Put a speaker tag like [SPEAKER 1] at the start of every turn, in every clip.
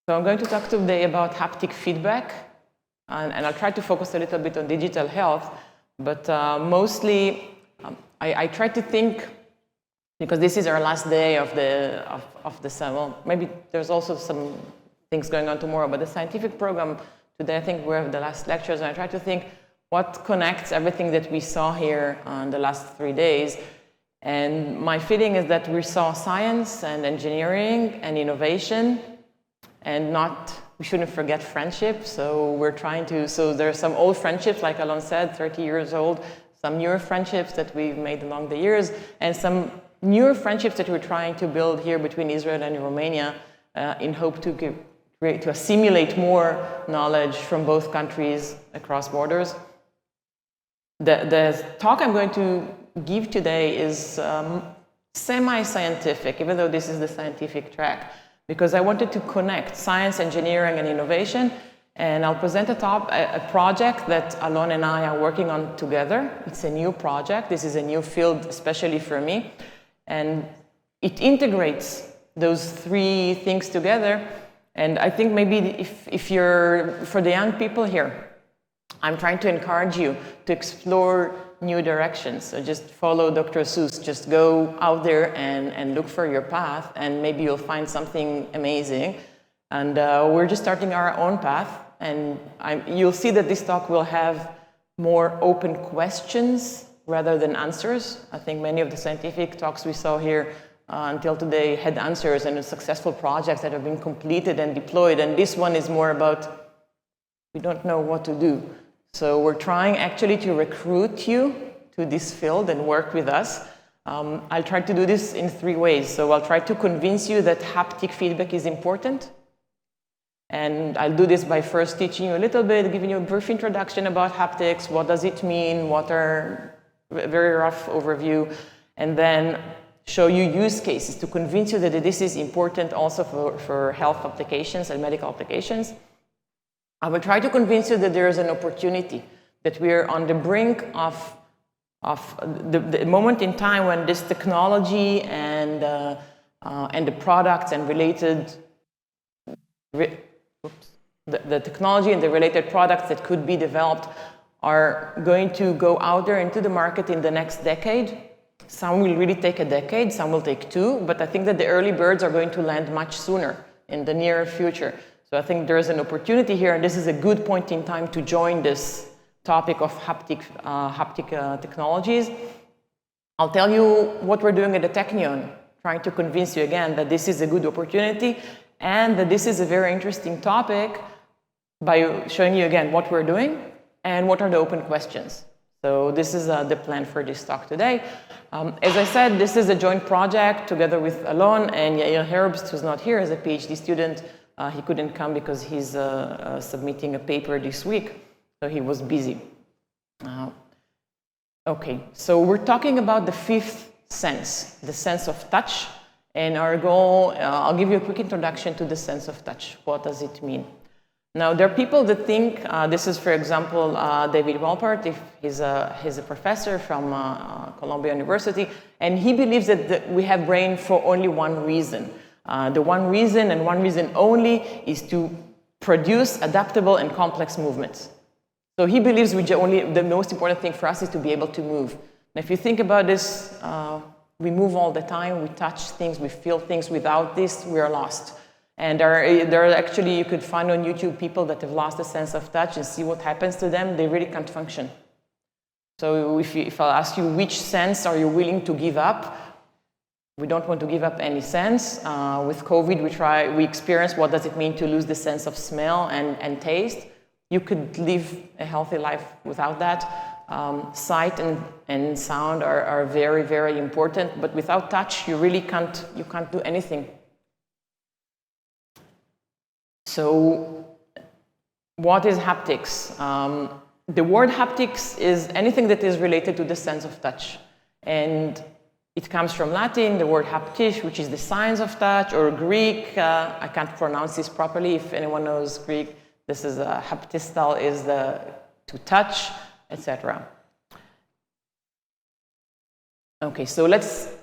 [SPEAKER 1] So I'm going to talk today about haptic feedback, and I'll try to focus a little bit on digital health, but mostly I try to think, because this is our last day of the well, maybe there's also some things going on tomorrow, but the scientific program today, I think we have the last lectures, and I try to think what connects everything that we saw here on the last 3 days. And my feeling is that we saw science and engineering and innovation, and we shouldn't forget friendship. So we're trying to, so there are some old friendships, like Alon said, 30 years old, some newer friendships that we've made along the years, and some newer friendships that we're trying to build here between Israel and Romania in hope to assimilate more knowledge from both countries across borders. The talk I'm going to give today is semi-scientific, even though this is the scientific track, because I wanted to connect science, engineering, and innovation, and I'll present a project that Alon and I are working on together. It's a new project. This is a new field, especially for me, and it integrates those three things together. And I think maybe if you're, for the young people here, I'm trying to encourage you to explore new directions. So just follow Dr. Seuss. Just go out there and look for your path, and maybe you'll find something amazing. And we're just starting our own path. And you'll see that this talk will have more open questions rather than answers. I think many of the scientific talks we saw here until today had answers and successful projects that have been completed and deployed. And this one is more about, we don't know what to do. So we're trying actually to recruit you to this field and work with us. I'll try to do this in 3 ways. So I'll try to convince you that haptic feedback is important. And I'll do this by first teaching you a little bit, giving you a brief introduction about haptics, what does it mean, what are a very rough overview, and then show you use cases to convince you that this is important also for health applications and medical applications. I will try to convince you that there is an opportunity, that we are on the brink of the moment in time when this technology and the products and related, the technology and the related products that could be developed are going to go out there into the market in the next decade. Some will really take a decade, some will take 2, but I think that the early birds are going to land much sooner in the near future. So I think there's an opportunity here, and this is a good point in time to join this topic of haptic technologies. I'll tell you what we're doing at the Technion, trying to convince you again that this is a good opportunity and that this is a very interesting topic by showing you again what we're doing and what are the open questions. So this is the plan for this talk today. As I said, this is a joint project together with Alon and Yair Herbst, who's not here as a PhD student. He couldn't come because he's submitting a paper this week, so he was busy. Okay, so we're talking about the 5th sense, the sense of touch, and our goal, I'll give you a quick introduction to the sense of touch. What does it mean? Now, there are people that think, this is, for example, David Walpert. He's a professor from Columbia University, and he believes that we have brain for only one reason. The one reason and one reason only is to produce adaptable and complex movements. So he believes the most important thing for us is to be able to move. And if you think about this, we move all the time, we touch things, we feel things. Without this, we are lost. And there are actually, you could find on YouTube people that have lost the sense of touch and see what happens to them. They really can't function. So if I'll ask you which sense are you willing to give up, we don't want to give up any sense. With COVID, we experience what does it mean to lose the sense of smell and taste. You could live a healthy life without that. Sight and sound are very, very important, but without touch, you really can't do anything. So what is haptics? The word haptics is anything that is related to the sense of touch. And it comes from Latin, the word haptisch, which is the science of touch, or Greek. I can't pronounce this properly. If anyone knows Greek, this is haptistal is to touch, etc. Okay, so let's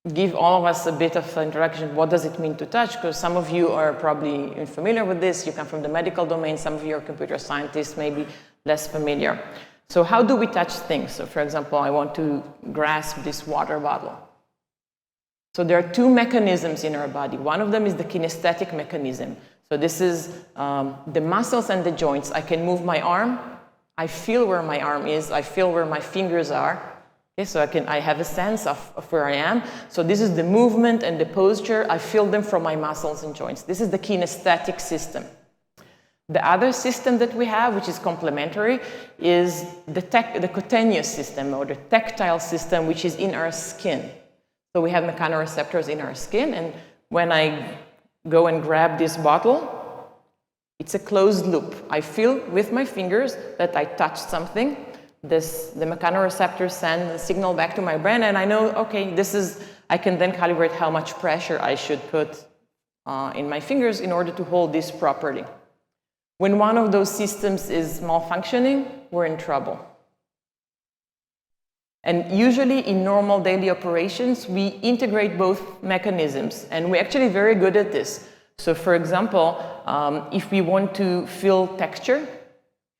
[SPEAKER 1] give all of us a bit of introduction. What does it mean to touch? Because some of you are probably familiar with this. You come from the medical domain. Some of you are computer scientists, maybe less familiar. So how do we touch things? So for example, I want to grasp this water bottle. So there are two mechanisms in our body. One of them is the kinesthetic mechanism. So this is the muscles and the joints. I can move my arm. I feel where my arm is. I feel where my fingers are. Okay, so I have a sense of where I am. So this is the movement and the posture. I feel them from my muscles and joints. This is the kinesthetic system. The other system that we have, which is complementary, is the cutaneous system, or the tactile system, which is in our skin. So we have mechanoreceptors in our skin, and when I go and grab this bottle, it's a closed loop. I feel with my fingers that I touched something. The mechanoreceptors send the signal back to my brain, and I know, okay, I can then calibrate how much pressure I should put in my fingers in order to hold this properly. When one of those systems is malfunctioning, we're in trouble. And usually in normal daily operations, we integrate both mechanisms, and we're actually very good at this. So for example, if we want to feel texture,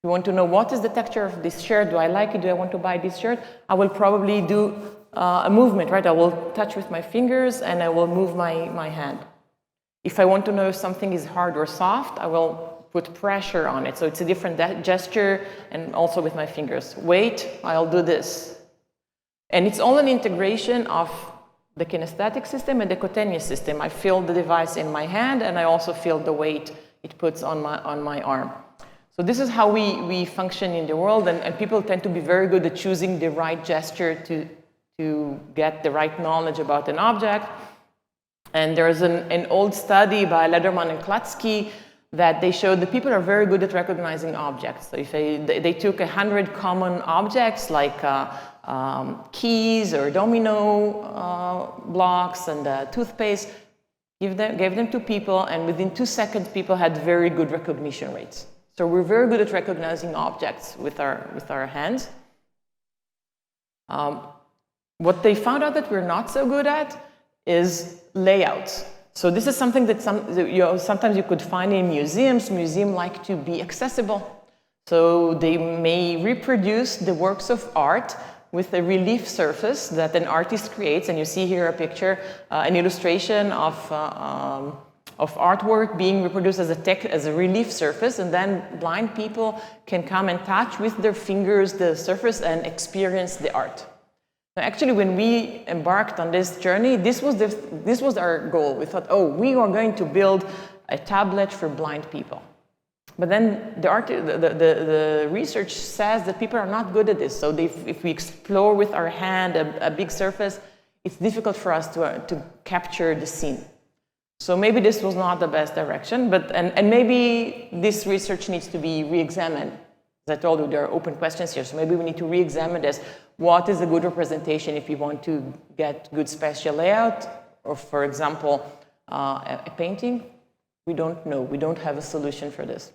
[SPEAKER 1] we want to know what is the texture of this shirt, do I like it, do I want to buy this shirt, I will probably do a movement, right? I will touch with my fingers and I will move my hand. If I want to know if something is hard or soft, I will put pressure on it. So it's a different gesture, and also with my fingers. Weight, I'll do this. And it's all an integration of the kinesthetic system and the cutaneous system. I feel the device in my hand, and I also feel the weight it puts on my arm. So this is how we function in the world, and people tend to be very good at choosing the right gesture to get the right knowledge about an object. And there's an old study by Lederman and Klatsky that they showed that people are very good at recognizing objects. So if they took 100 common objects like keys or domino blocks and toothpaste, gave them to people, and within 2 seconds people had very good recognition rates. So we're very good at recognizing objects with our hands. What they found out that we're not so good at is layouts. So this is something that sometimes you could find in museums. Museums like to be accessible. So they may reproduce the works of art with a relief surface that an artist creates. And you see here a picture, an illustration of artwork being reproduced as a relief surface, and then blind people can come and touch with their fingers the surface and experience the art. Now, actually, when we embarked on this journey, this was our goal. We thought, oh, we are going to build a tablet for blind people. But then the research says that people are not good at this. So if we explore with our hand a big surface, it's difficult for us to capture the scene. So maybe this was not the best direction, and maybe this research needs to be re-examined. As I told you, there are open questions here, so maybe we need to re-examine this. What is a good representation if you want to get good spatial layout? Or, for example, a painting? We don't know. We don't have a solution for this.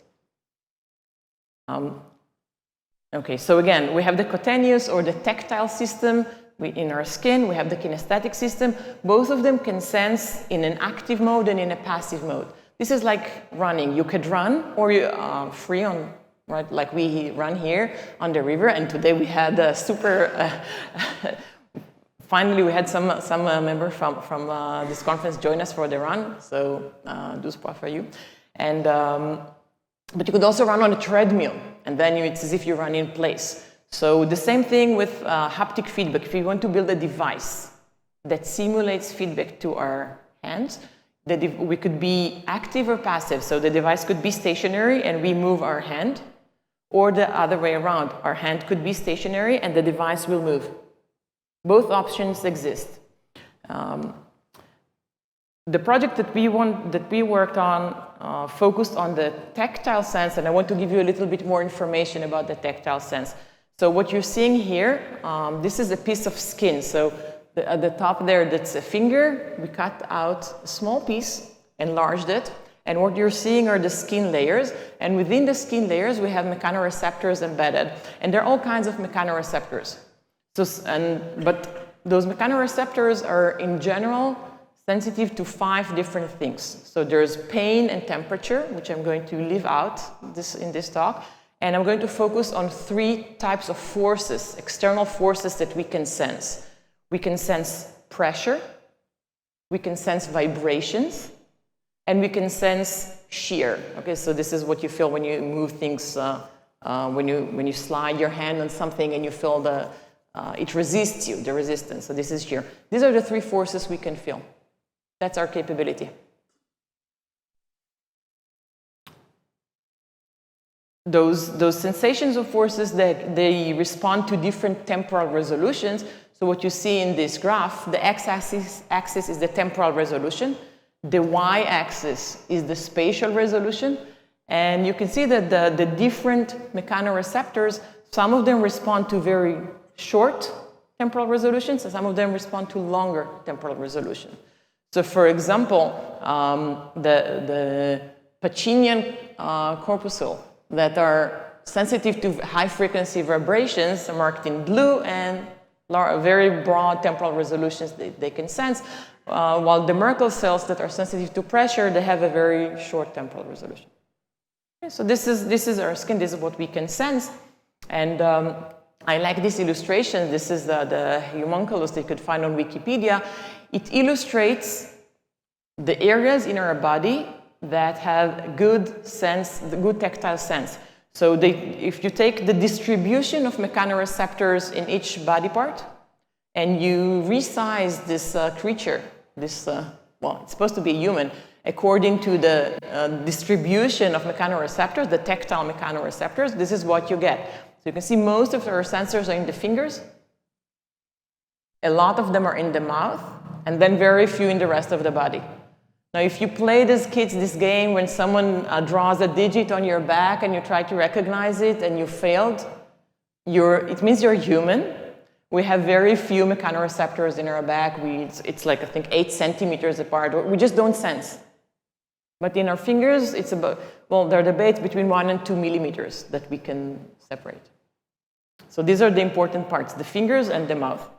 [SPEAKER 1] Okay, so again, we have the cutaneous or the tactile system in our skin. We have the kinesthetic system. Both of them can sense in an active mode and in a passive mode. This is like running. You could run, or you free on, right? Like we run here on the river, and today we had a super. Finally, we had some member from this conference join us for the run. So, douze points for you. And but you could also run on a treadmill, and then it's as if you run in place. So the same thing with haptic feedback. If you want to build a device that simulates feedback to our hands, we could be active or passive. So the device could be stationary and we move our hand, or the other way around. Our hand could be stationary and the device will move. Both options exist. The project that we worked on focused on the tactile sense, and I want to give you a little bit more information about the tactile sense. So what you're seeing here, this is a piece of skin. So at the top there, that's a finger. We cut out a small piece, enlarged it, and what you're seeing are the skin layers. And within the skin layers, we have mechanoreceptors embedded, and there are all kinds of mechanoreceptors. But those mechanoreceptors are in general sensitive to 5 different things. So there's pain and temperature, which I'm going to leave out in this talk. And I'm going to focus on 3 types of forces, external forces that we can sense. We can sense pressure, we can sense vibrations, and we can sense shear. Okay, so this is what you feel when you move things, when you slide your hand on something and you feel it resists you, the resistance. So this is shear. These are the 3 forces we can feel. That's our capability. Those sensations of forces, they respond to different temporal resolutions. So what you see in this graph, the x-axis is the temporal resolution, the y-axis is the spatial resolution, and you can see that the different mechanoreceptors, some of them respond to very short temporal resolutions, and some of them respond to longer temporal resolution. So for example, the Technion corpuscle that are sensitive to high-frequency vibrations are marked in blue, and very broad temporal resolutions they can sense, while the Merkel cells that are sensitive to pressure, they have a very short temporal resolution. Okay, so this is our skin, this is what we can sense, and I like this illustration. This is the homunculus that you could find on Wikipedia. It illustrates the areas in our body that have good tactile sense. So if you take the distribution of mechanoreceptors in each body part and you resize this creature, well, it's supposed to be a human, according to the distribution of mechanoreceptors, the tactile mechanoreceptors, this is what you get. So you can see most of our sensors are in the fingers, a lot of them are in the mouth, and then very few in the rest of the body. Now, if you played as kids this game when someone draws a digit on your back and you try to recognize it and you failed, it means you're human. We have very few mechanoreceptors in our back. It's like, I think, 8 centimeters apart. We just don't sense. But in our fingers, it's about, well, there are debates between 1 and 2 millimeters that we can separate. So these are the important parts, the fingers and the mouth.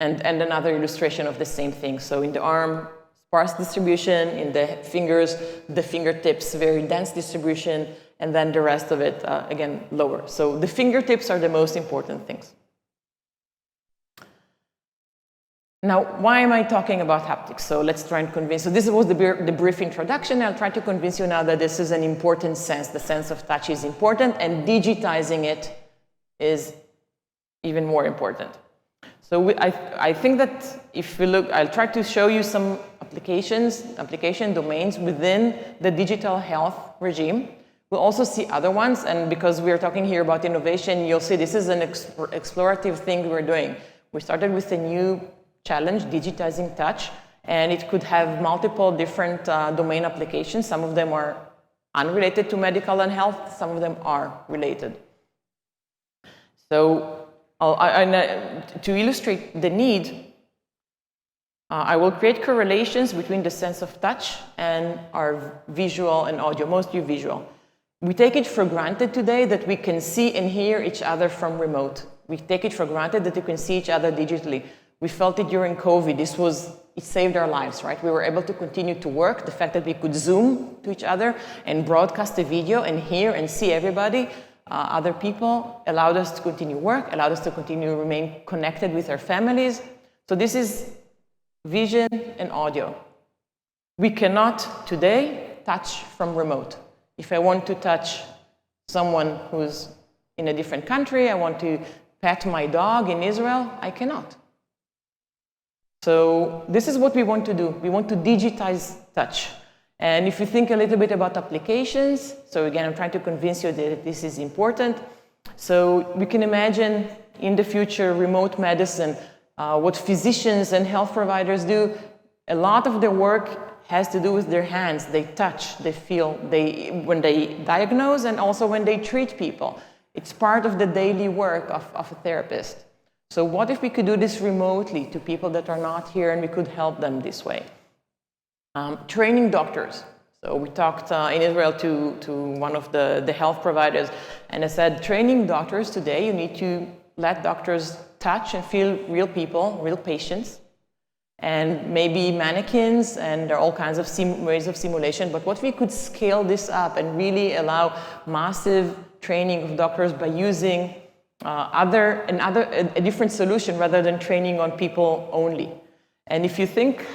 [SPEAKER 1] And another illustration of the same thing. So in the arm, sparse distribution, in the fingers, the fingertips, very dense distribution, and then the rest of it, again, lower. So the fingertips are the most important things. Now, why am I talking about haptics? So let's try and convince. So this was the brief introduction. I'll try to convince you now that this is an important sense. The sense of touch is important, and digitizing it is even more important. So I think that if we look, I'll try to show you some application domains within the digital health regime. We'll also see other ones, and because we're talking here about innovation, you'll see this is an explorative thing we're doing. We started with a new challenge, digitizing touch, and it could have multiple different domain applications. Some of them are unrelated to medical and health, some of them are related. So to illustrate the need, I will create correlations between the sense of touch and our visual and audio, mostly visual. We take it for granted today that we can see and hear each other from remote. We take it for granted that we can see each other digitally. We felt it during COVID. It saved our lives, right? We were able to continue to work. The fact that we could Zoom to each other and broadcast a video and hear and see everybody, other people, allowed us to continue work, allowed us to continue to remain connected with our families. So this is vision and audio. We cannot today touch from remote. If I want to touch someone who's in a different country, I want to pet my dog in Israel, I cannot. So this is what we want to do. We want to digitize touch. And if you think a little bit about applications, so again, I'm trying to convince you that this is important. So we can imagine in the future remote medicine, what physicians and health providers do. A lot of their work has to do with their hands. They touch, they feel, when they diagnose and also when they treat people. It's part of the daily work of a therapist. So what if we could do this remotely to people that are not here and we could help them this way? Training doctors. So we talked in Israel to one of the health providers, and I said, training doctors today, you need to let doctors touch and feel real people, real patients, and maybe mannequins, and there are all kinds of ways of simulation. But what we could scale this up and really allow massive training of doctors by using a different solution rather than training on people only. And if you think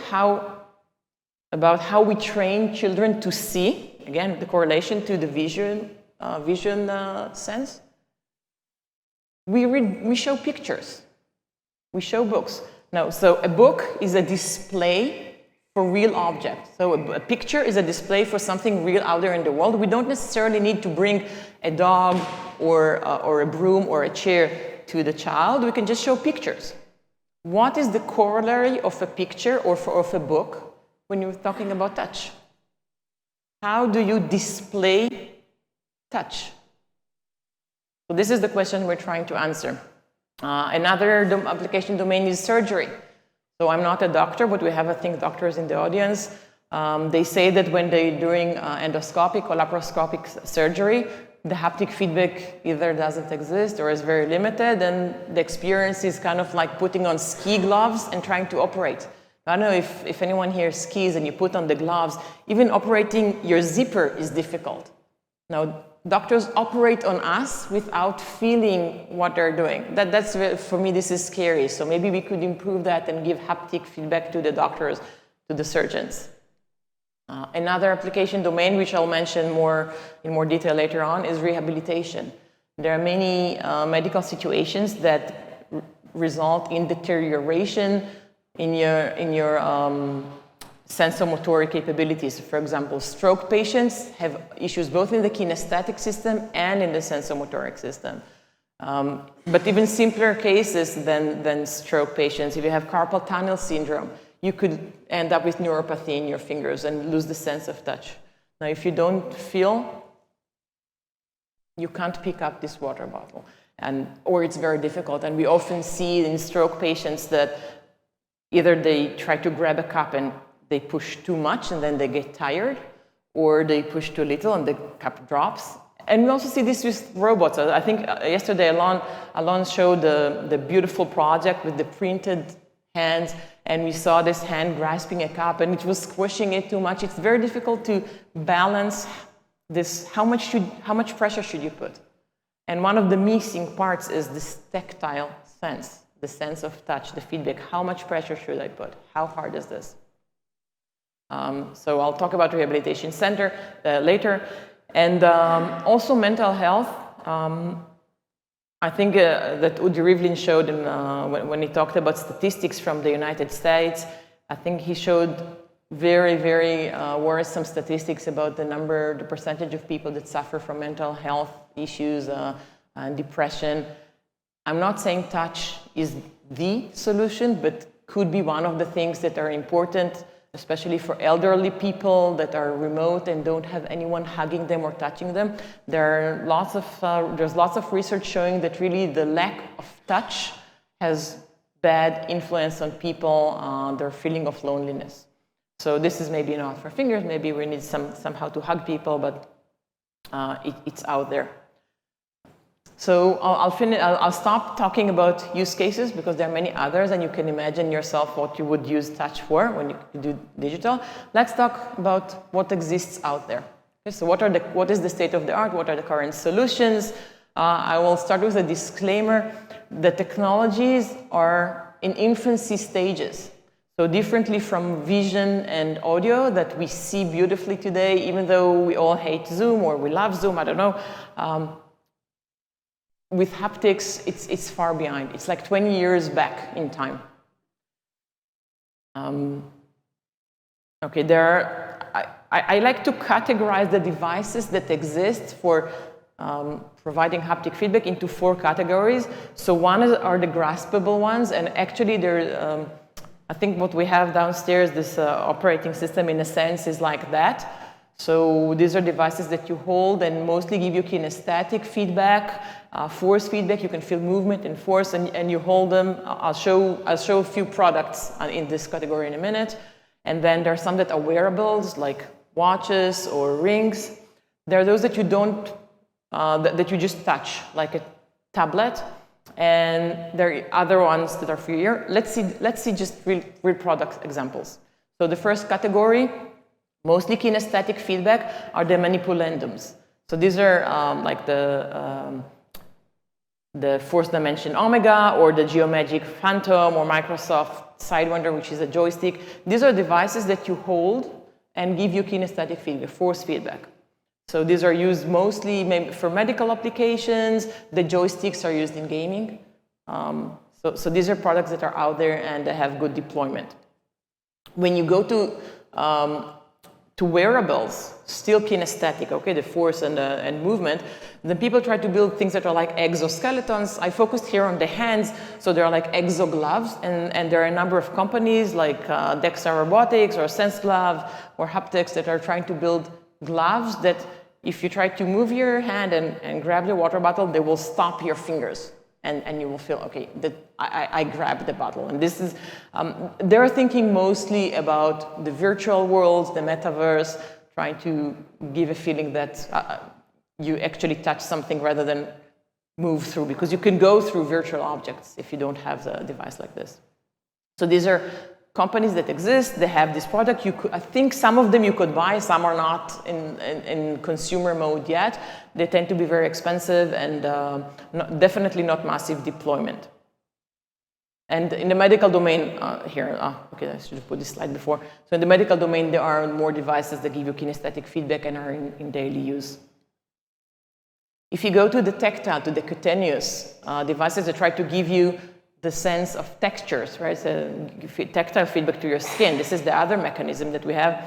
[SPEAKER 1] about how we train children to see, again, the correlation to the vision sense, we show pictures, we show books. No, so a book is a display for real objects. So a picture is a display for something real out there in the world. We don't necessarily need to bring a dog or a broom or a chair to the child. We can just show pictures. What is the corollary of a picture or of a book when you're talking about touch? How do you display touch? So this is the question we're trying to answer. Another application domain is surgery. So I'm not a doctor, but we have, I think, doctors in the audience. They say that when they're doing endoscopic or laparoscopic surgery, the haptic feedback either doesn't exist or is very limited, and the experience is kind of like putting on ski gloves and trying to operate. I don't know if anyone here skis and you put on the gloves, even operating your zipper is difficult. Now, doctors operate on us without feeling what they're doing. That's for me, this is scary. So maybe we could improve that and give haptic feedback to the doctors, to the surgeons. Another application domain, which I'll mention in more detail later on, is rehabilitation. There are many medical situations that result in deterioration in your sensomotoric capabilities. For example, stroke patients have issues both in the kinesthetic system and in the sensomotoric system. But even simpler cases than stroke patients, if you have carpal tunnel syndrome, you could end up with neuropathy in your fingers and lose the sense of touch. Now, if you don't feel, you can't pick up this water bottle, or it's very difficult. And we often see in stroke patients that either they try to grab a cup and they push too much and then they get tired, or they push too little and the cup drops. And we also see this with robots. I think yesterday Alon showed the beautiful project with the printed hands, and we saw this hand grasping a cup and it was squishing it too much. It's very difficult to balance this. How much pressure should you put? And one of the missing parts is this tactile sense, the sense of touch, the feedback. How much pressure should I put? How hard is this? So I'll talk about rehabilitation center later. And also mental health. I think that Udi Rivlin showed when he talked about statistics from the United States, I think he showed very, very worrisome statistics about the percentage of people that suffer from mental health issues and depression. I'm not saying touch is the solution, but could be one of the things that are important, especially for elderly people that are remote and don't have anyone hugging them or touching them. There's lots of research showing that really the lack of touch has bad influence on people, their feeling of loneliness. So this is maybe not for fingers, maybe we need somehow to hug people, but it's out there. So I'll stop talking about use cases because there are many others, and you can imagine yourself what you would use touch for when you do digital. Let's talk about what exists out there. Okay, so what is the state of the art? What are the current solutions? I will start with a disclaimer. The technologies are in infancy stages. So differently from vision and audio that we see beautifully today, even though we all hate Zoom or we love Zoom, I don't know. With haptics, it's far behind. It's like 20 years back in time. Okay, I like to categorize the devices that exist for providing haptic feedback into 4 categories. So one are the graspable ones, and actually I think what we have downstairs, this operating system in a sense is like that. So these are devices that you hold and mostly give you kinesthetic feedback, force feedback. You can feel movement and force, and you hold them. I'll show a few products in this category in a minute. And then there are some that are wearables, like watches or rings. There are those that you don't, that you just touch, like a tablet. And there are other ones that are for here. Let's see just real product examples. So the first category, mostly kinesthetic feedback, are the manipulendums. So these are like the fourth dimension Omega, or the Geomagic Phantom, or Microsoft Sidewinder, which is a joystick. These are devices that you hold and give you kinesthetic feedback, force feedback. So these are used mostly maybe for medical applications. The joysticks are used in gaming. So these are products that are out there and they have good deployment. When you go to wearables, still kinesthetic, okay, the force and movement, then people try to build things that are like exoskeletons. I focused here on the hands, so they're like exogloves, and there are a number of companies like DEXA Robotics or SenseGlove or Haptic that are trying to build gloves that if you try to move your hand and grab the water bottle, they will stop your fingers. And you will feel, okay, I grabbed the bottle. And this is, they're thinking mostly about the virtual worlds, the metaverse, trying to give a feeling that you actually touch something rather than move through, because you can go through virtual objects if you don't have the device like this. So these are companies that exist, they have this product. I think some of them you could buy, some are not in consumer mode yet. They tend to be very expensive and definitely not massive deployment. And in the medical domain, okay, I should have put this slide before. So in the medical domain, there are more devices that give you kinesthetic feedback and are in daily use. If you go to the tactile, to the cutaneous devices that try to give you the sense of textures, right? So tactile feedback to your skin. This is the other mechanism that we have.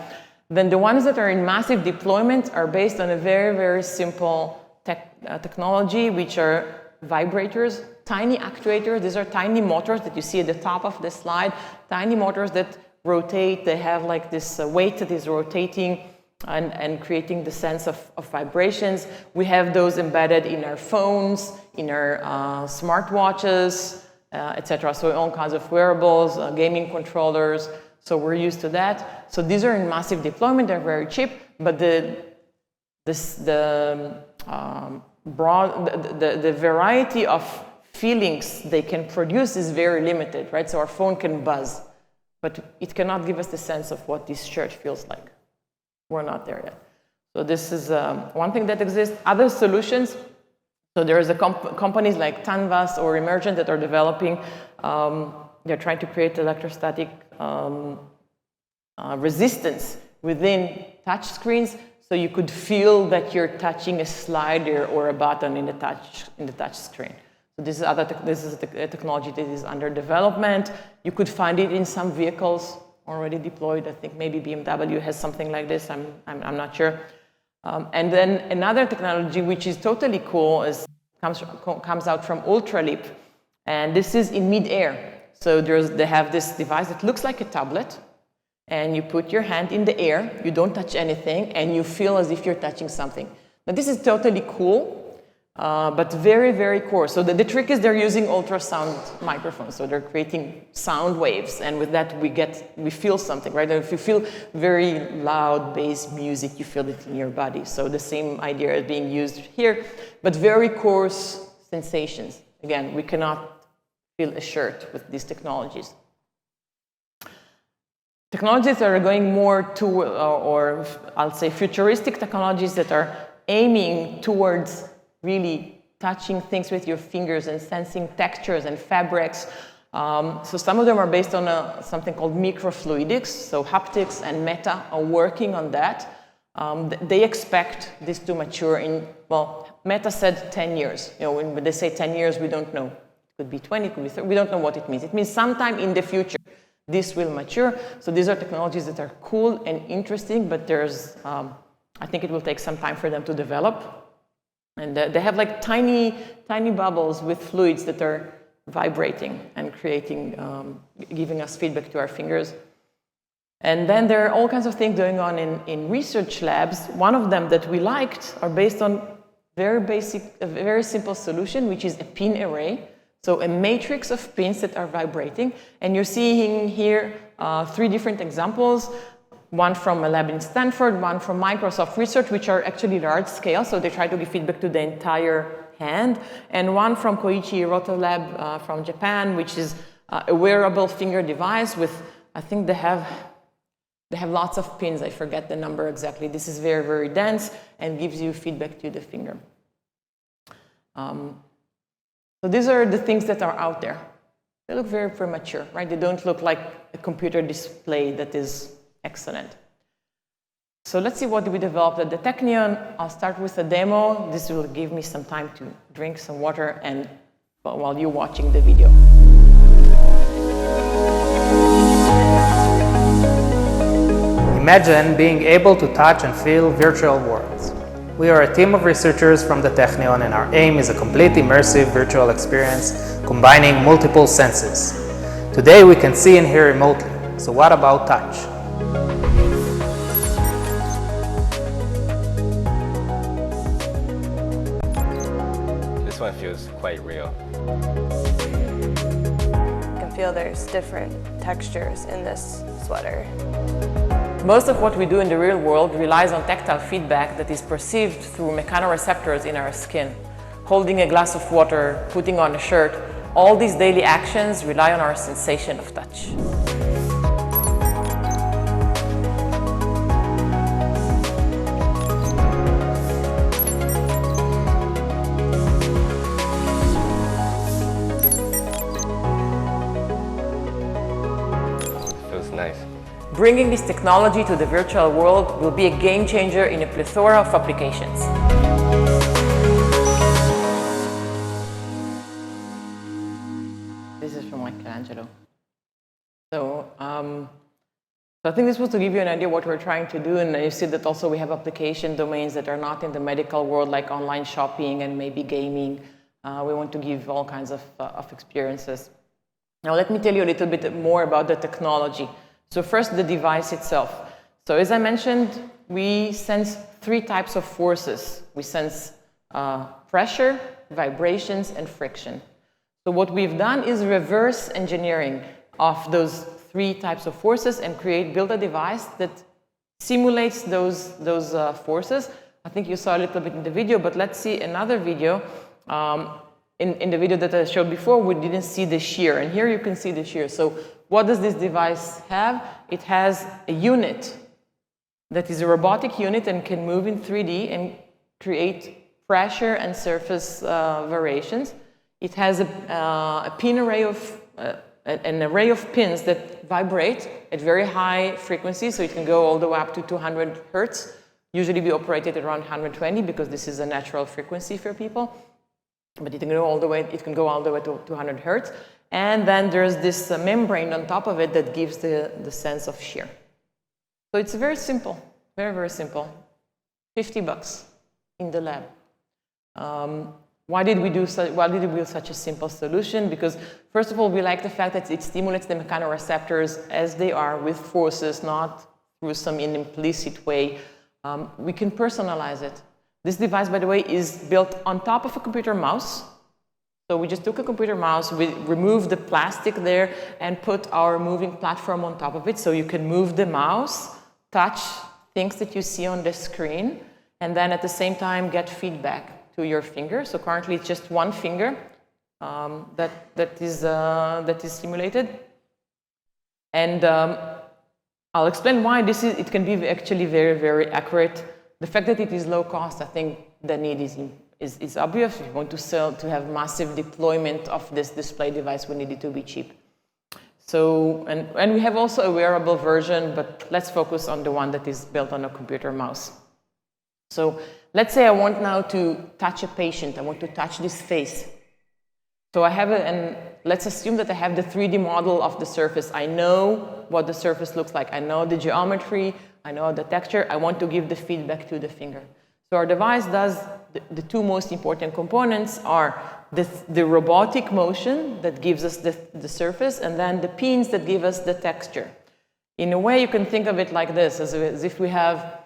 [SPEAKER 1] Then the ones that are in massive deployment are based on a very, very simple technology, which are vibrators, tiny actuators. These are tiny motors that you see at the top of the slide, tiny motors that rotate. They have like this weight that is rotating and creating the sense of vibrations. We have those embedded in our phones, in our smartwatches, etc. So all kinds of wearables, gaming controllers. So we're used to that. So these are in massive deployment. They're very cheap, but the variety of feelings they can produce is very limited, right? So our phone can buzz, but it cannot give us the sense of what this shirt feels like. We're not there yet. So this is one thing that exists. Other solutions. So there's companies like Tanvas or Emergent that are developing, they're trying to create electrostatic resistance within touch screens, so you could feel that you're touching a slider or a button in the touch screen. So this is a technology that is under development. You could find it in some vehicles already deployed. I think maybe BMW has something like this. I'm not sure. And then another technology which is totally cool comes out from Ultraleap, and this is in mid-air. So they have this device that looks like a tablet, and you put your hand in the air, you don't touch anything, and you feel as if you're touching something. Now this is totally cool, but very, very coarse. So the trick is they're using ultrasound microphones. So they're creating sound waves, and with that we feel something, right? And if you feel very loud bass music, you feel it in your body. So the same idea is being used here, but very coarse sensations. Again, we cannot feel a shirt with these technologies. Technologies that are going more to, or I'll say futuristic technologies that are aiming towards really touching things with your fingers and sensing textures and fabrics. So some of them are based on something called microfluidics. So Haptics and Meta are working on that. They expect this to mature in, well, Meta said 10 years. You know, when they say 10 years, we don't know. It could be 20, it could be 30. We don't know what it means. It means sometime in the future, this will mature. So these are technologies that are cool and interesting, but there's, I think it will take some time for them to develop. And they have like tiny bubbles with fluids that are vibrating and creating, giving us feedback to our fingers. And then there are all kinds of things going on in research labs. One of them that we liked are based on very basic, a very simple solution, which is a pin array. So a matrix of pins that are vibrating. And you're seeing here 3 different examples. one from a lab in Stanford, one from Microsoft Research, which are actually large scale, so they try to give feedback to the entire hand, and one from Koichi Hiroto Lab from Japan, which is a wearable finger device with, I think they have lots of pins. I forget the number exactly. This is very, very dense and gives you feedback to the finger. So these are the things that are out there. They look very premature, right? They don't look like a computer display that is excellent. So let's see what we developed at the Technion. I'll start with a demo. This will give me some time to drink some water and while you're watching the video.
[SPEAKER 2] Imagine being able to touch and feel virtual worlds. We are a team of researchers from the Technion, and our aim is a complete immersive virtual experience combining multiple senses. Today we can see and hear remotely, so what about touch?
[SPEAKER 3] This one feels quite real.
[SPEAKER 4] You can feel there's different textures in this sweater.
[SPEAKER 1] Most of what we do in the real world relies on tactile feedback that is perceived through mechanoreceptors in our skin. Holding a glass of water, putting on a shirt, all these daily actions rely on our sensation of touch.
[SPEAKER 3] It feels nice.
[SPEAKER 1] Bringing this technology to the virtual world will be a game changer in a plethora of applications. This is from Michelangelo. So I think this was to give you an idea what we're trying to do, and you see that also we have application domains that are not in the medical world, like online shopping and maybe gaming. We want to give all kinds of experiences. Now let me tell you a little bit more about the technology. So first, the device itself. So as I mentioned, we sense three types of forces. We sense pressure, vibrations, and friction. So what we've done is reverse engineering of those three types of forces and build a device that simulates those forces. I think you saw a little bit in the video, but let's see another video. In the video that I showed before, we didn't see the shear, and here you can see the shear. So what does this device have? It has a unit that is a robotic unit and can move in 3D and create pressure and surface variations. It has an array of pins that vibrate at very high frequencies, so it can go all the way up to 200 hertz. Usually we operate it around 120 because this is a natural frequency for people. But it can go all the way to 200 hertz. And then there's this membrane on top of it that gives the sense of shear. So it's very simple, very, very simple. $50 in the lab. Why did we build such a simple solution? Because first of all, we like the fact that it stimulates the mechanoreceptors as they are with forces, not through some implicit way. We can personalize it. This device, by the way, is built on top of a computer mouse. So we just took a computer mouse, we removed the plastic there and put our moving platform on top of it. So you can move the mouse, touch things that you see on the screen, and then at the same time get feedback to your finger. So currently it's just one finger that is simulated. And I'll explain why it can be actually very, very accurate. The fact that it is low cost, I think the need is obvious. If you want to have massive deployment of this display device, we need it to be cheap. So, and we have also a wearable version, but let's focus on the one that is built on a computer mouse. So let's say I want now to touch a patient. I want to touch this face. So I have and let's assume that I have the 3D model of the surface. I know what the surface looks like. I know the geometry. I know the texture. I want to give the feedback to the finger. So our device does the two most important components are the robotic motion that gives us the surface, and then the pins that give us the texture. In a way, you can think of it like this, as if we have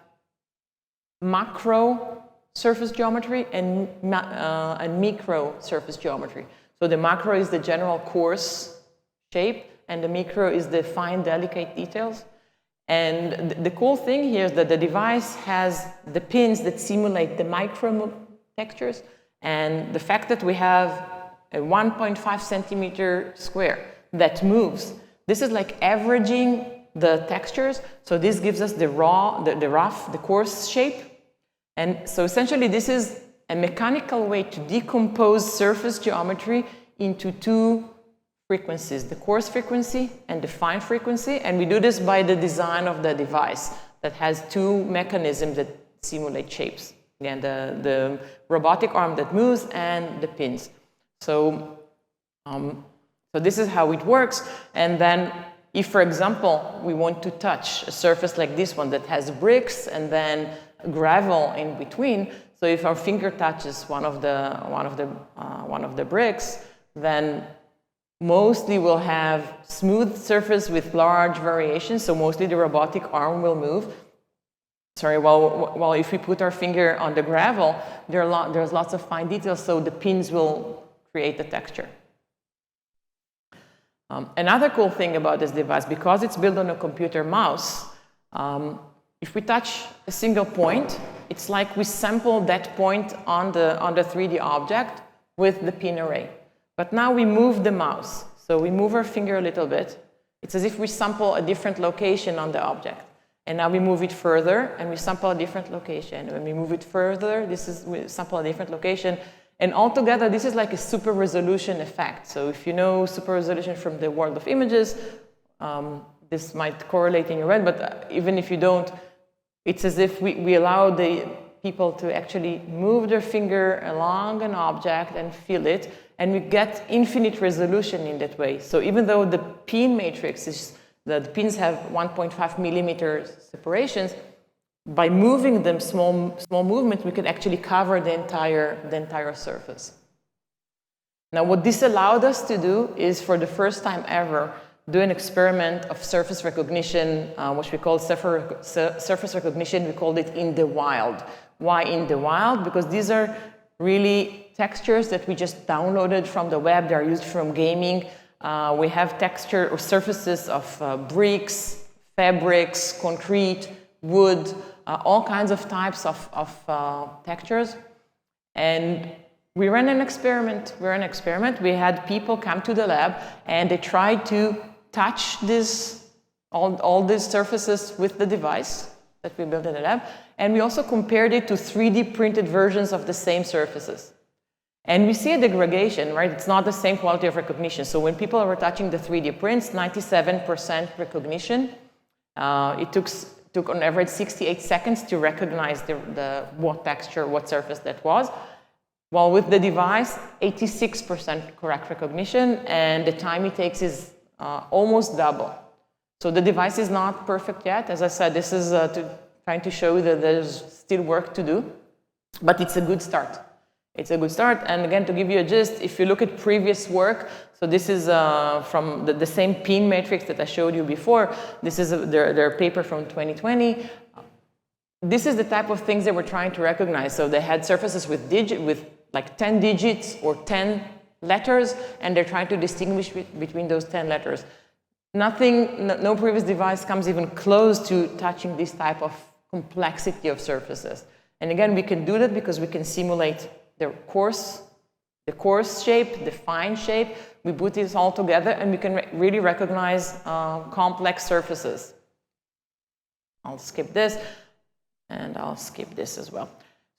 [SPEAKER 1] macro surface geometry and micro surface geometry. So the macro is the general coarse shape, and the micro is the fine, delicate details. And the cool thing here is that the device has the pins that simulate the micro textures, and the fact that we have a 1.5 centimeter square that moves, this is like averaging the textures. So this gives us the raw, the rough, the coarse shape. And so essentially this is a mechanical way to decompose surface geometry into two frequencies, the coarse frequency and the fine frequency. And we do this by the design of the device that has two mechanisms that simulate shapes. Again, the robotic arm that moves and the pins. So, so this is how it works. And then if, for example, we want to touch a surface like this one that has bricks and then gravel in between, so if our finger touches one of the bricks, then mostly we'll have smooth surface with large variations. So mostly the robotic arm will move. Sorry, while if we put our finger on the gravel, there's lots of fine details, so the pins will create the texture. Another cool thing about this device, because it's built on a computer mouse, if we touch a single point, it's like we sample that point on the 3D object with the pin array. But now we move the mouse. So we move our finger a little bit. It's as if we sample a different location on the object. And now we move it further, and we sample a different location. When we move it further, we sample a different location. And altogether, this is like a super resolution effect. So if you know super resolution from the world of images, this might correlate in your head, but even if you don't, it's as if we allow the people to actually move their finger along an object and feel it, and we get infinite resolution in that way. So even though the pin matrix is, the pins have 1.5 millimeter separations, by moving them small movements, we can actually cover the entire surface. Now, what this allowed us to do is, for the first time ever, do an experiment of surface recognition, which we call surface recognition. We called it in the wild. Why in the wild? Because these are really textures that we just downloaded from the web. They are used from gaming. We have texture or surfaces of bricks, fabrics, concrete, wood, all kinds of types of textures. And we ran an experiment. We had people come to the lab, and they tried to touch all these surfaces with the device that we built in the lab. And we also compared it to 3D printed versions of the same surfaces. And we see a degradation, right? It's not the same quality of recognition. So when people were touching the 3D prints, 97% recognition. It took on average 68 seconds to recognize what texture, what surface that was. While with the device, 86% correct recognition, and the time it takes is almost double. So the device is not perfect yet. As I said, this is trying to show that there's still work to do, but it's a good start. It's a good start. And again, to give you a gist, if you look at previous work, so this is from the same pin matrix that I showed you before. This is their paper from 2020. This is the type of things they were trying to recognize. So they had surfaces with like 10 digits or 10 letters, and they're trying to distinguish between those 10 letters. No previous device comes even close to touching this type of complexity of surfaces. And again, we can do that because we can simulate the coarse shape, the fine shape. We put this all together, and we can really recognize complex surfaces. I'll skip this, and I'll skip this as well.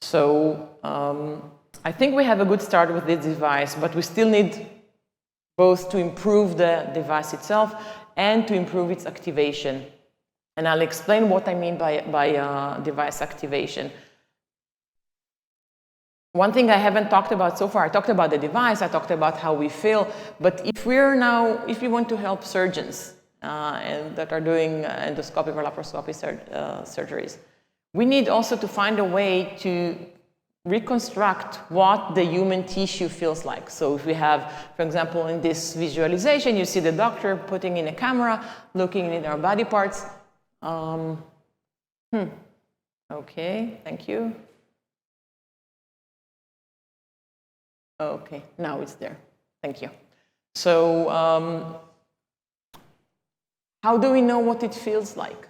[SPEAKER 1] So I think we have a good start with this device, but we still need both to improve the device itself and to improve its activation. And I'll explain what I mean by device activation. One thing I haven't talked about so far, I talked about the device, I talked about how we feel, but if we want to help surgeons and that are doing endoscopic or laparoscopic surgeries, we need also to find a way to reconstruct what the human tissue feels like. So if we have, for example, in this visualization, you see the doctor putting in a camera, looking in our body parts. Okay, thank you. Okay, now it's there. Thank you. So how do we know what it feels like?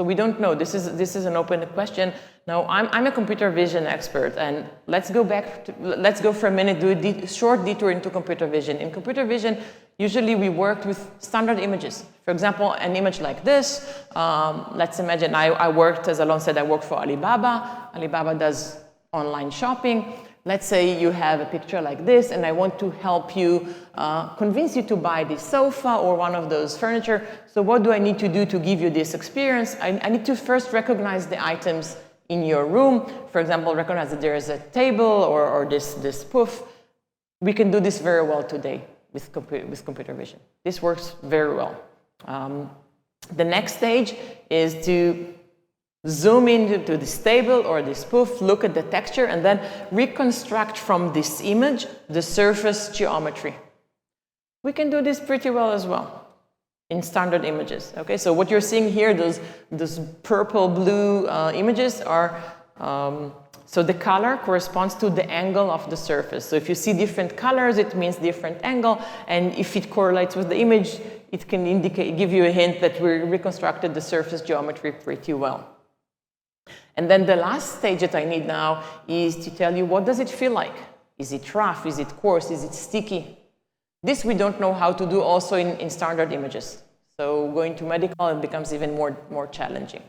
[SPEAKER 1] So we don't know. This is an open question. Now, I'm a computer vision expert, and let's go for a minute, do a short detour into computer vision. In computer vision, usually we worked with standard images. For example, an image like this. Let's imagine I worked, as Alon said, I worked for Alibaba. Alibaba does online shopping. Let's say you have a picture like this, and I want to help you, convince you to buy this sofa or one of those furniture. So what do I need to do to give you this experience? I need to first recognize the items in your room. For example, recognize that there is a table or this poof. We can do this very well today with computer vision. This works very well. The next stage is to zoom into this table or this poof, look at the texture, and then reconstruct from this image the surface geometry. We can do this pretty well as well in standard images. Okay, so what you're seeing here, those purple-blue images are, so the color corresponds to the angle of the surface. So if you see different colors, it means different angle, and if it correlates with the image, it can give you a hint that we reconstructed the surface geometry pretty well. And then the last stage that I need now is to tell you, what does it feel like? Is it rough? Is it coarse? Is it sticky? This we don't know how to do also in standard images. So going to medical, it becomes even more challenging.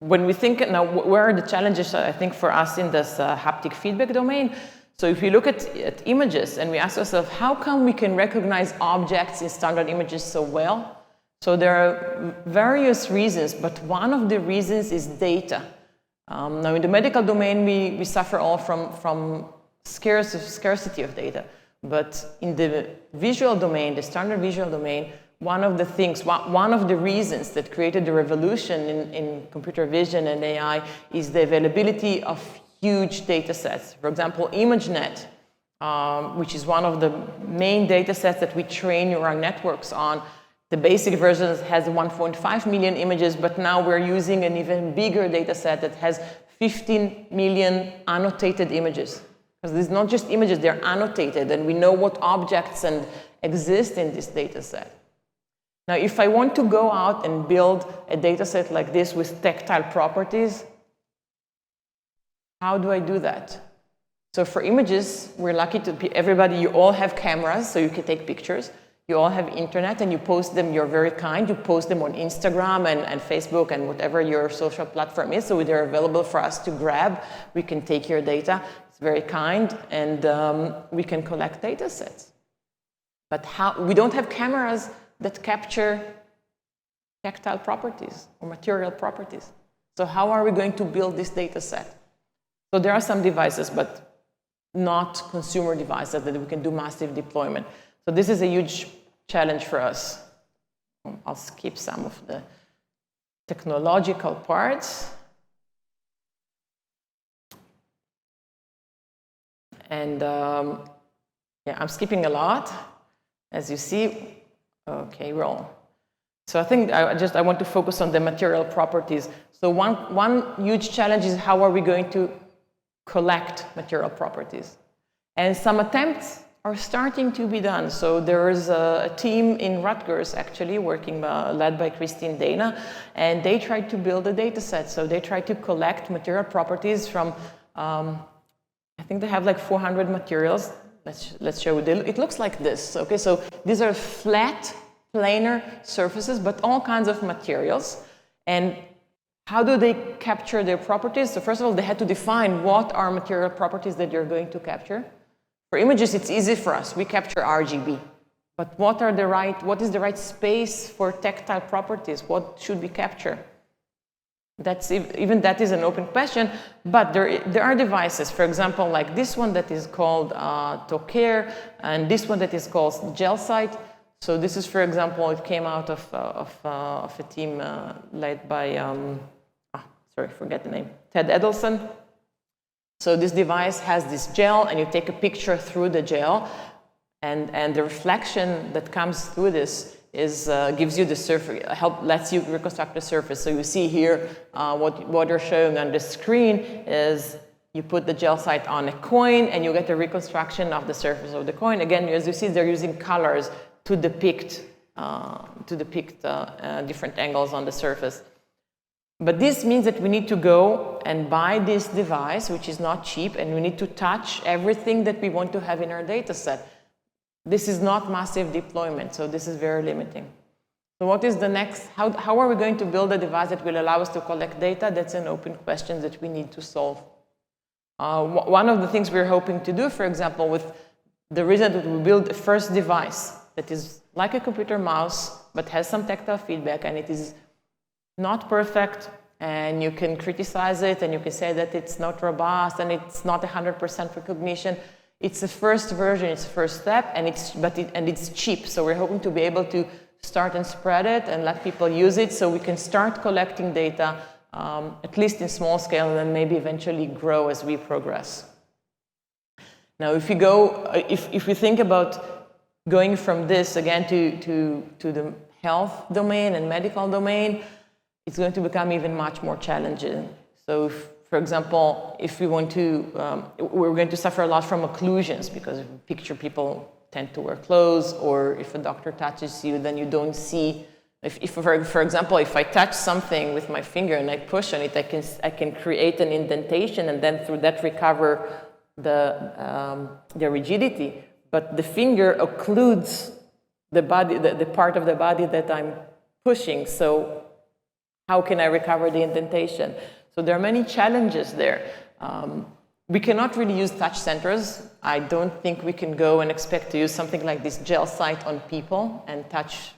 [SPEAKER 1] When we think, now where are the challenges, I think, for us in this haptic feedback domain? So if we look at images and we ask ourselves, how come we can recognize objects in standard images so well? So there are various reasons, but one of the reasons is data. Now in the medical domain, we suffer all from scarcity of data. But in the visual domain, the standard visual domain, one of the reasons that created the revolution in computer vision and AI is the availability of huge data sets. For example, ImageNet, which is one of the main data sets that we train neural networks on. The basic version has 1.5 million images, but now we're using an even bigger data set that has 15 million annotated images. Because these are not just images, they're annotated, and we know what objects exist in this data set. Now, if I want to go out and build a data set like this with tactile properties, how do I do that? So for images, we're lucky to be, you all have cameras, so you can take pictures. You all have internet, and you post them, you're very kind, you post them on Instagram and Facebook and whatever your social platform is, so they're available for us to grab. We can take your data, it's very kind, and we can collect data sets. But we don't have cameras that capture tactile properties or material properties. So how are we going to build this data set? So there are some devices, but not consumer devices that we can do massive deployment. So this is a huge challenge for us. I'll skip some of the technological parts. And yeah, I'm skipping a lot, as you see. Okay, roll. So I think I want to focus on the material properties. So one huge challenge is how are we going to collect material properties? And some attempts are starting to be done. So there is a team in Rutgers actually working, led by Christine Dana, and they tried to build a data set. So they tried to collect material properties from, I think they have like 400 materials. Let's show it. It looks like this. Okay, so these are flat, planar surfaces, but all kinds of materials. And how do they capture their properties? So first of all, they had to define what are material properties that you're going to capture. For images, it's easy for us. We capture RGB. But what is the right space for tactile properties? What should we capture? Even that is an open question, but there are devices, for example, like this one that is called Tokair, and this one that is called GelSight. So this is, for example, it came out of a team led by, forget the name, Ted Edelson. So this device has this gel, and you take a picture through the gel, and the reflection that comes through this gives you the surface, lets you reconstruct the surface. So you see here what you're showing on the screen is you put the GelSight on a coin, and you get a reconstruction of the surface of the coin. Again, as you see, they're using colors to depict different angles on the surface. But this means that we need to go and buy this device, which is not cheap, and we need to touch everything that we want to have in our data set. This is not massive deployment, so this is very limiting. So what is the next, how are we going to build a device that will allow us to collect data? That's an open question that we need to solve. One of the things we're hoping to do, for example, with the reason that we build a first device that is like a computer mouse, but has some tactile feedback, and it is not perfect, and you can criticize it, and you can say that it's not robust, and it's not 100% recognition. It's the first version, it's the first step, and it's cheap. So we're hoping to be able to start and spread it and let people use it, so we can start collecting data, at least in small scale, and then maybe eventually grow as we progress. Now, if we think about going from this again to the health domain and medical domain, it's going to become even much more challenging. So, for example, if we want to, we're going to suffer a lot from occlusions, because if you picture people tend to wear clothes, or if a doctor touches you, then you don't see. For example, if I touch something with my finger and I push on it, I can create an indentation, and then through that recover the rigidity. But the finger occludes the body, the part of the body that I'm pushing. So how can I recover the indentation? So there are many challenges there. We cannot really use touch sensors. I don't think we can go and expect to use something like this gel site on people and touch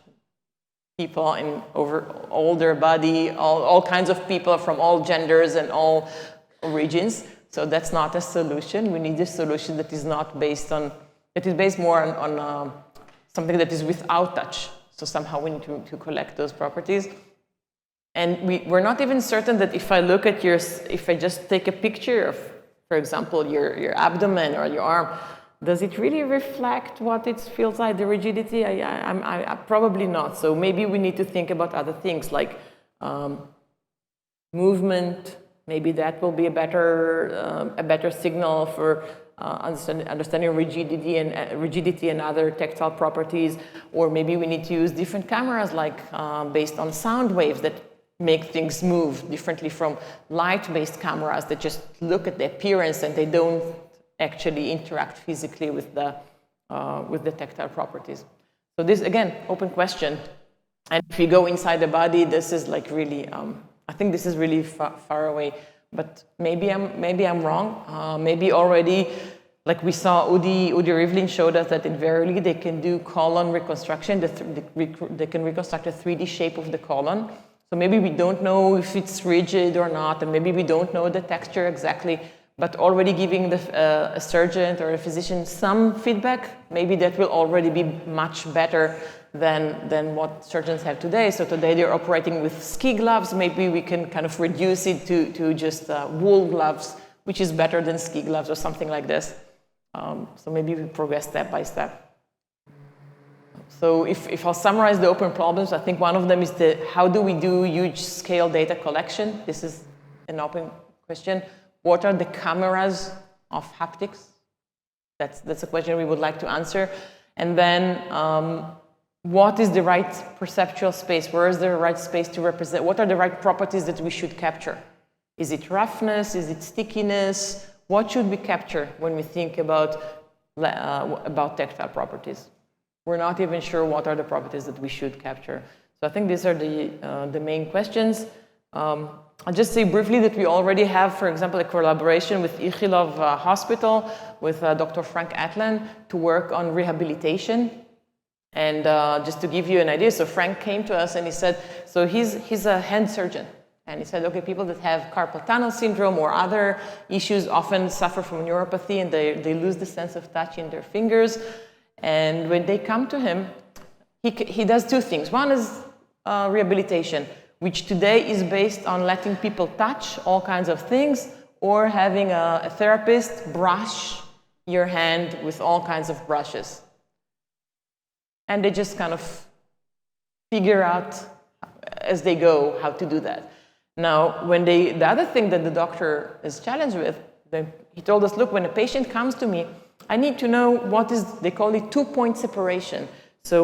[SPEAKER 1] people over all their body, all kinds of people from all genders and all origins. So that's not a solution. We need a solution that is not based on, that is based more on something that is without touch. So somehow we need to collect those properties. And we're not even certain that if I look at if I just take a picture of, for example, your abdomen or your arm, does it really reflect what it feels like, the rigidity? I probably not. So maybe we need to think about other things like movement. Maybe that will be a better signal for understanding rigidity and other tactile properties. Or maybe we need to use different cameras, like based on sound waves that make things move differently from light-based cameras that just look at the appearance and they don't actually interact physically with the tactile properties. So this, again, open question. And if you go inside the body, this is like really, I think this is really far away. But maybe I'm wrong. Maybe already, like we saw, Udi Rivlin showed us that in Verily they can do colon reconstruction. They can reconstruct a 3D shape of the colon. So maybe we don't know if it's rigid or not, and maybe we don't know the texture exactly, but already giving a surgeon or a physician some feedback, maybe that will already be much better than what surgeons have today. So today they're operating with ski gloves. Maybe we can kind of reduce it to just wool gloves, which is better than ski gloves or something like this. So maybe we progress step by step. So if I'll summarize the open problems, I think one of them is how do we do huge scale data collection? This is an open question. What are the cameras of haptics? That's a question we would like to answer. And then what is the right perceptual space? Where is the right space to represent? What are the right properties that we should capture? Is it roughness? Is it stickiness? What should we capture when we think about tactile properties? We're not even sure what are the properties that we should capture. So I think these are the main questions. I'll just say briefly that we already have, for example, a collaboration with Ichilov Hospital with Dr. Frank Atlan to work on rehabilitation. And just to give you an idea, so Frank came to us and he said, so he's a hand surgeon. And he said, okay, people that have carpal tunnel syndrome or other issues often suffer from neuropathy and they lose the sense of touch in their fingers. And when they come to him, he does two things. One is rehabilitation, which today is based on letting people touch all kinds of things or having a therapist brush your hand with all kinds of brushes. And they just kind of figure out as they go how to do that. Now, the other thing that the doctor is challenged with, he told us, look, when a patient comes to me, I need to know what is, they call it 2-point separation. So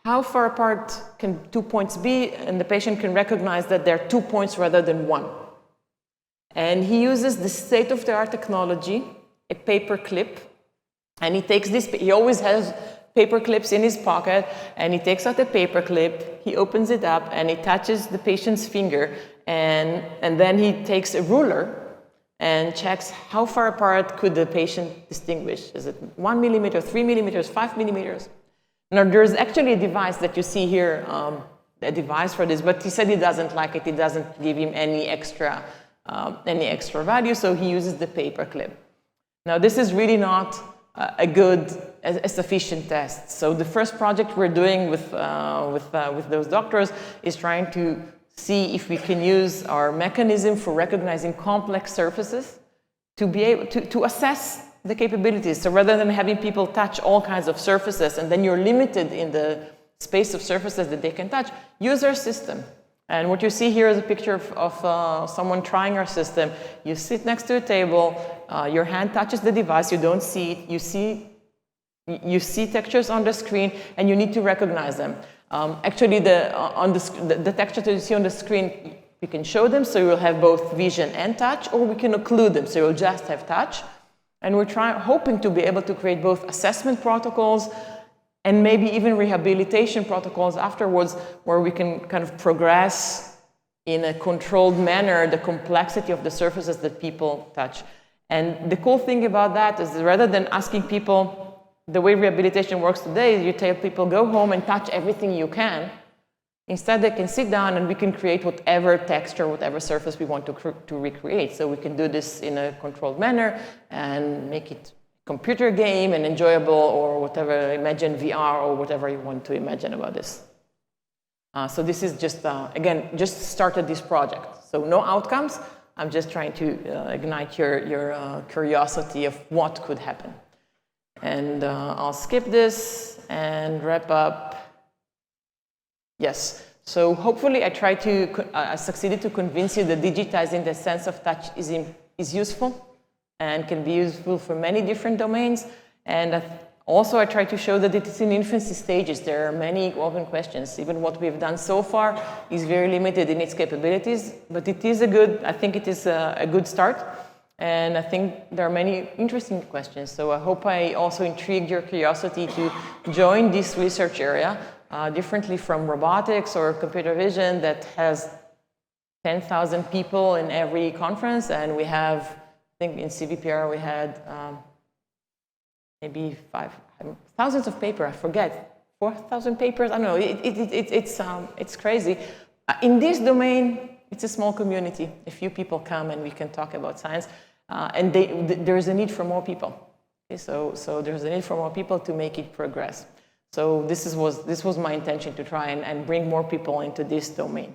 [SPEAKER 1] how far apart can 2 points be, and the patient can recognize that there are 2 points rather than 1. And he uses the state-of-the-art technology, a paper clip, and he takes this, he always has paper clips in his pocket, and he takes out a paper clip, he opens it up, and he touches the patient's finger, and then he takes a ruler and checks how far apart could the patient distinguish. Is it 1 millimeter, 3 millimeters, 5 millimeters? Now, there's actually a device that you see here, a device for this, but he said he doesn't like it. It doesn't give him any extra value, so he uses the paper clip. Now, this is really not a sufficient test. So the first project we're doing with those doctors is trying to see if we can use our mechanism for recognizing complex surfaces to be able to assess the capabilities. So rather than having people touch all kinds of surfaces and then you're limited in the space of surfaces that they can touch, use our system. And what you see here is a picture of someone trying our system. You sit next to a table, your hand touches the device, you don't see it, you see textures on the screen, and you need to recognize them. Actually, the textures that you see on the screen, we can show them, so you will have both vision and touch, or we can occlude them, so you'll just have touch. And we're hoping to be able to create both assessment protocols and maybe even rehabilitation protocols afterwards, where we can kind of progress in a controlled manner the complexity of the surfaces that people touch. And the cool thing about that is that rather than asking people, the way rehabilitation works today is you tell people go home and touch everything you can. Instead, they can sit down and we can create whatever texture, whatever surface we want to recreate. So we can do this in a controlled manner and make it a computer game and enjoyable, or whatever, imagine VR or whatever you want to imagine about this. So this is just, again, just started this project. So no outcomes. I'm just trying to ignite your curiosity of what could happen. And I'll skip this and wrap up. Yes, so hopefully I succeeded to convince you that digitizing the sense of touch is useful and can be useful for many different domains. And also I try to show that it is in infancy stages. There are many open questions. Even what we've done so far is very limited in its capabilities, but it is I think it is a good start. And I think there are many interesting questions. So I hope I also intrigued your curiosity to join this research area, differently from robotics or computer vision that has 10,000 people in every conference. And we have, I think in CVPR we had maybe thousands of papers, I forget, 4,000 papers, I don't know, it's crazy. In this domain, it's a small community. A few people come and we can talk about science. And there's a need for more people. Okay, so there's a need for more people to make it progress. So this was my intention, to try and bring more people into this domain.